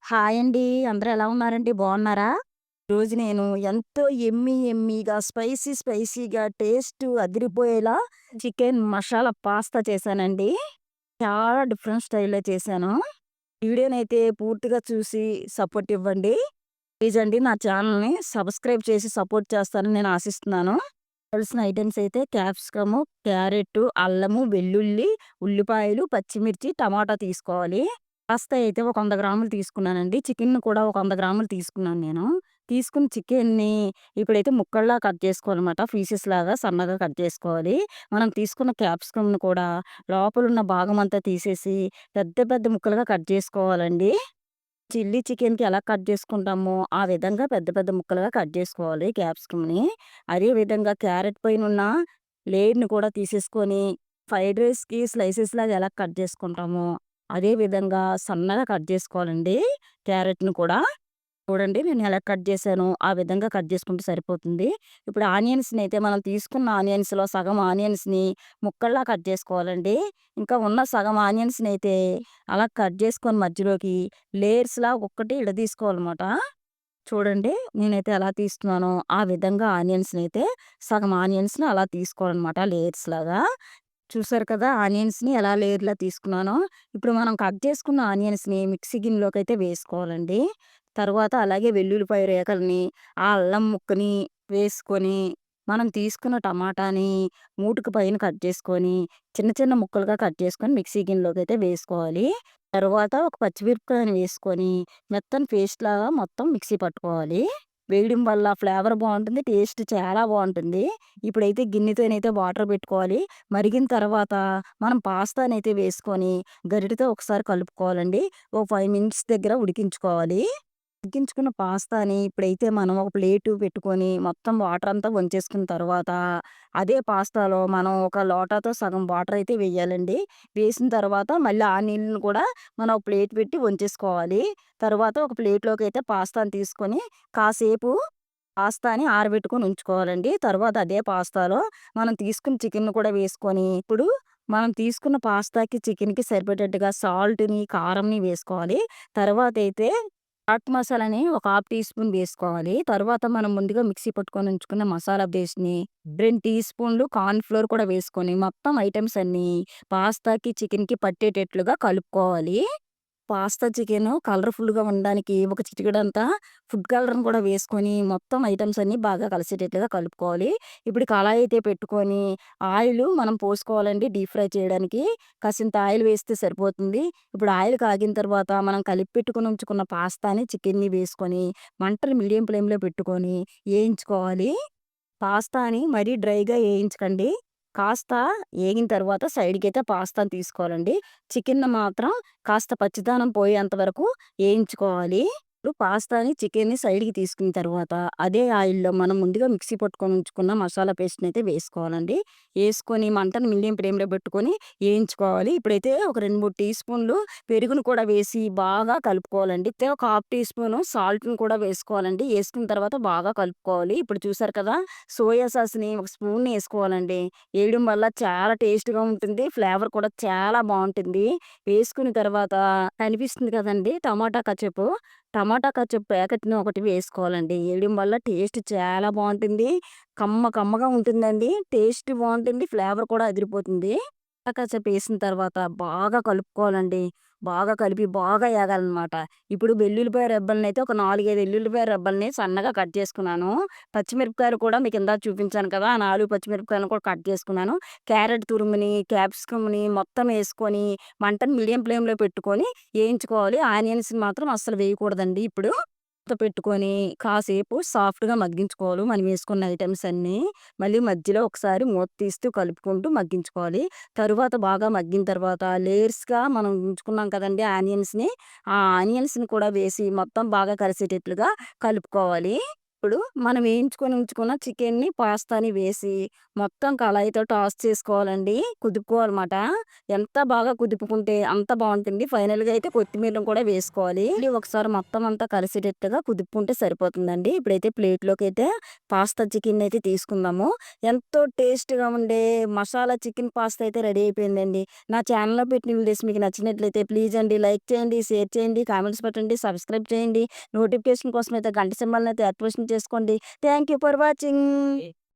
Hi అండి. అందరూ ఎలా ఉన్నారండి? బాగున్నారా? ఈరోజు నేను ఎంతో యమ్మీగా, స్పైసీగా టేస్ట్ అదిరిపోయేలా చికెన్ మసాలా పాస్తా చేశానండి. చాలా డిఫరెంట్ స్టైల్‌లో చేశాను. వీడియోనైతే పూర్తిగా చూసి సపోర్ట్ ఇవ్వండి. ప్లీజ్ అండి నా ఛానల్‌ని సబ్స్క్రైబ్ చేసి సపోర్ట్ చేస్తారని నేను ఆశిస్తున్నాను. కావాల్సిన ఐటెమ్స్ అయితే క్యాప్సికము, క్యారెట్టు, అల్లము, వెల్లుల్లి, ఉల్లిపాయలు, పచ్చిమిర్చి, టమాటా తీసుకోవాలి. పాస్తా అయితే ఒక 100 గ్రాములు తీసుకున్నానండి. చికెన్ కూడా ఒక 100 గ్రాములు తీసుకున్నాను నేను. తీసుకున్న చికెన్‌ని ఇప్పుడైతే ముక్కల్లా కట్ చేసుకోవాలన్నమాట. పీసెస్‌లాగా సన్నగా కట్ చేసుకోవాలి. మనం తీసుకున్న క్యాప్సికమ్‌ని కూడా లోపలున్న భాగమంతా తీసేసి పెద్ద ముక్కలుగా కట్ చేసుకోవాలండి. చిల్లీ చికెన్‌కి ఎలా కట్ చేసుకుంటామో, ఆ విధంగా పెద్ద ముక్కలుగా కట్ చేసుకోవాలి క్యాప్సికమ్‌ని. అదే విధంగా క్యారెట్ పైనున్న లేయర్‌ని కూడా తీసేసుకొని, ఫ్రైడ్ రైస్‌కి స్లైసెస్‌లాగా ఎలా కట్ చేసుకుంటామో, అదే విధంగా సన్నగా కట్ చేసుకోవాలండి క్యారెట్‌ని కూడా. చూడండి నేను ఎలా కట్ చేశానో, ఆ విధంగా కట్ చేసుకుంటే సరిపోతుంది. ఇప్పుడు ఆనియన్స్‌నైతే మనం తీసుకున్న ఆనియన్స్‌లో సగం ఆనియన్స్‌ని ముక్కల్లా కట్ చేసుకోవాలండి. ఇంకా ఉన్న సగం ఆనియన్స్‌నైతే అలా కట్ చేసుకొని మధ్యలోకి లేయర్స్‌లా ఒక్కొక్కటి విడదీసుకోవాలన్నమాట. చూడండి నేనైతే ఎలా తీస్తున్నానో ఆ విధంగా ఆనియన్స్‌నైతే సగం ఆనియన్స్‌ని అలా తీసుకోవాలన్నమాట లేయర్స్‌లాగా. చూసారు కదా! ఆనియన్స్‌ని ఎలా లేయర్‌లా తీసుకున్నానో. ఇప్పుడు మనం కట్ చేసుకున్న ఆనియన్స్‌ని మిక్సీ గిన్నెలోకైతే వేసుకోవాలండి. తరువాత అలాగే వెల్లుల్లిపాయ రేఖల్ని, ఆ అల్లం ముక్కని వేసుకొని, మనం తీసుకున్న టమాటాని మూటుకు పైన కట్ చేసుకొని, చిన్న ముక్కలుగా కట్ చేసుకొని మిక్సీ గిన్నెలోకైతే వేసుకోవాలి. తరువాత ఒక పచ్చిమిరపకాయని వేసుకొని, మెత్తని పేస్ట్‌లాగా మొత్తం మిక్సీ పట్టుకోవాలి. వేయడం వల్ల ఫ్లేవర్ బావుంటుంది. టేస్ట్ చాలా బావుంటుంది. ఇప్పుడైతే గిన్నెతోనైతే వాటర్ పెట్టుకోవాలి. మరిగిన తర్వాత మనం పాస్తానైతే వేసుకొని గరిటెతో ఒకసారి కలుపుకోవాలండి. ఓ 5 మినిట్స్ దగ్గర ఉడికించుకోవాలి. ఉడికించుకున్న పాస్తాని ఇప్పుడైతే మనం ఒక ప్లేటు పెట్టుకొని మొత్తం వాటర్ అంతా వంచేసుకున్న తర్వాత అదే పాస్తాలో మనం ఒక లోటాతో సగం వాటర్ అయితే వేయాలండి. వేసిన తర్వాత మళ్ళీ ఆ నీళ్ళని కూడా మనం ఒక ప్లేట్ పెట్టి వంచేసుకోవాలి. తర్వాత ఒక ప్లేట్‌లోకి అయితే పాస్తాని తీసుకొని కాసేపు పాస్తాని ఆరబెట్టుకొని ఉంచుకోవాలండి. తర్వాత అదే పాస్తాలో మనం తీసుకున్న చికెన్‌ని కూడా వేసుకొని, ఇప్పుడు మనం తీసుకున్న పాస్తాకి, చికెన్‌కి సరిపడేట్టుగా సాల్ట్‌ని, కారంని వేసుకోవాలి. తర్వాతైతే చాట్ మసాలాని ఒక హాఫ్ టీ స్పూన్ వేసుకోవాలి. తరువాత మనం ముందుగా మిక్సీ పట్టుకొని ఉంచుకున్న మసాలా పేస్ట్‌ని 2 టీ స్పూన్లు కార్న్ ఫ్లోర్ కూడా వేసుకొని, మొత్తం ఐటెమ్స్ అన్నీ పాస్తాకి, చికెన్‌కి పట్టేటట్లుగా కలుపుకోవాలి. పాస్తా చికెను కలర్‌ఫుల్‌గా ఉండడానికి ఒక చిటికెడంతా ఫుడ్ కలర్‌ని కూడా వేసుకొని, మొత్తం ఐటెమ్స్ అన్నీ బాగా కలిసేటట్లుగా కలుపుకోవాలి. ఇప్పుడు కళాయి అయితే పెట్టుకొని, ఆయిలు మనం పోసుకోవాలండి డీప్ ఫ్రై చేయడానికి. కాసింత ఆయిల్ వేస్తే సరిపోతుంది. ఇప్పుడు ఆయిల్ కాగిన తర్వాత మనం కలిపి పెట్టుకొని ఉంచుకున్న పాస్తాని, చికెన్‌ని వేసుకొని, మంటని మీడియం ఫ్లేమ్‌లో పెట్టుకొని ఏయించుకోవాలి. పాస్తాని మరీ డ్రైగా ఏయించకండి. కాస్త ఏగిన తర్వాత సైడ్‌కైతే పాస్తాని తీసుకోవాలండి. చికెన్‌ని మాత్రం కాస్త పచ్చిదనం పోయేంత వరకు ఏయించుకోవాలి. ఇప్పుడు పాస్తాని, చికెన్‌ని సైడ్‌కి తీసుకున్న తర్వాత అదే ఆయిల్‌లో మనం ముందుగా మిక్సీ పట్టుకొని ఉంచుకున్న మసాలా పేస్ట్‌నైతే వేసుకోవాలండి. ఏసుకొని మంటను మీడియం ఫ్లేమ్‌లో పెట్టుకొని ఏయించుకోవాలి. ఇప్పుడైతే ఒక 2, 3 టీ స్పూన్లు పెరుగును కూడా వేసి బాగా కలుపుకోవాలండి. అయితే ఒక హాఫ్ టీ స్పూను సాల్ట్‌ని కూడా వేసుకోవాలండి. ఏసుకున్న తర్వాత బాగా కలుపుకోవాలి. ఇప్పుడు చూసారు కదా! సోయా సాస్‌ని ఒక స్పూన్ ఏసుకోవాలండి. ఏయడం వల్ల చాలా టేస్ట్‌గా ఉంటుంది. ఫ్లేవర్ కూడా చాలా బావుంటుంది. వేసుకున్న తర్వాత కనిపిస్తుంది కదండీ! టమాటా కచపు. టమాటా కచప్ ప్యాకెట్‌ని ఒకటి వేసుకోవాలండి. ఏయడం వల్ల టేస్ట్ చాలా బావుంటుంది. కమ్మగా ఉంటుందండి. టేస్ట్ బావుంటుంది. ఫ్లేవర్ కూడా అదిరిపోతుంది. కచ్చప్ ఏసిన తర్వాత బాగా కలుపుకోవాలండి. బాగా కలిపి బాగా ఏగాలనమాట. ఇప్పుడు వెల్లుల్లిపాయ రెబ్బలనైతే ఒక 4, 5 ఎల్లుల్లిపాయ రెబ్బల్ని సన్నగా కట్ చేసుకున్నాను. పచ్చిమిరపకాయలు కూడా మీకు ఇందాక చూపించాను కదా! ఆ 4 పచ్చిమిరపకాయలను కూడా కట్ చేసుకున్నాను. క్యారెట్ తురుముని, క్యాప్సికమ్‌ని మొత్తం ఏసుకొని మంటని మీడియం ఫ్లేమ్‌లో పెట్టుకొని ఏయించుకోవాలి. ఆనియన్స్‌ని మాత్రం అస్సలు వేయకూడదండి ఇప్పుడు. మూత పెట్టుకొని కాసేపు సాఫ్ట్‌గా మగ్గించుకోవాలి మనం వేసుకున్న ఐటెమ్స్ అన్నీ. మళ్ళీ మధ్యలో ఒకసారి మూత తీస్తూ కలుపుకుంటూ మగ్గించుకోవాలి. తరువాత బాగా మగ్గిన తర్వాత లేయర్స్‌గా మనం ఉంచుకున్నాం కదండీ ఆనియన్స్‌ని. ఆ ఆనియన్స్‌ని కూడా వేసి మొత్తం బాగా కలిసేటట్లుగా కలుపుకోవాలి. ఇప్పుడు మనం వేయించుకొని ఉంచుకున్న చికెన్‌ని, పాస్తాని వేసి మొత్తం కళాయితో టాస్ చేసుకోవాలండి. కుదుపుకోవాలమాట. ఎంత బాగా కుదుపుకుంటే అంత బావుంటుంది. ఫైనల్‌గా అయితే కొత్తిమీరను కూడా వేసుకోవాలి. మళ్ళీ ఒకసారి మొత్తం అంతా కలిసేటట్టుగా కుదుపుకుంటే సరిపోతుందండి. ఇప్పుడైతే ప్లేట్‌లోకైతే పాస్తా చికెన్‌నైతే తీసుకుందాము. ఎంతో టేస్ట్‌గా ఉండే మసాలా చికెన్ పాస్తా అయితే రెడీ అయిపోయిందండి. నా ఛానెల్‌లో పెట్టిన వీడియోస్ మీకు నచ్చినట్లయితే ప్లీజ్ అండి లైక్ చేయండి, షేర్ చేయండి, కామెంట్స్ పెట్టండి, సబ్స్క్రైబ్ చేయండి. నోటిఫికేషన్ కోసం అయితే గంట సింబల్‌నైతే యాక్టివేషన్ చేసుకోండి. Thank you for watching.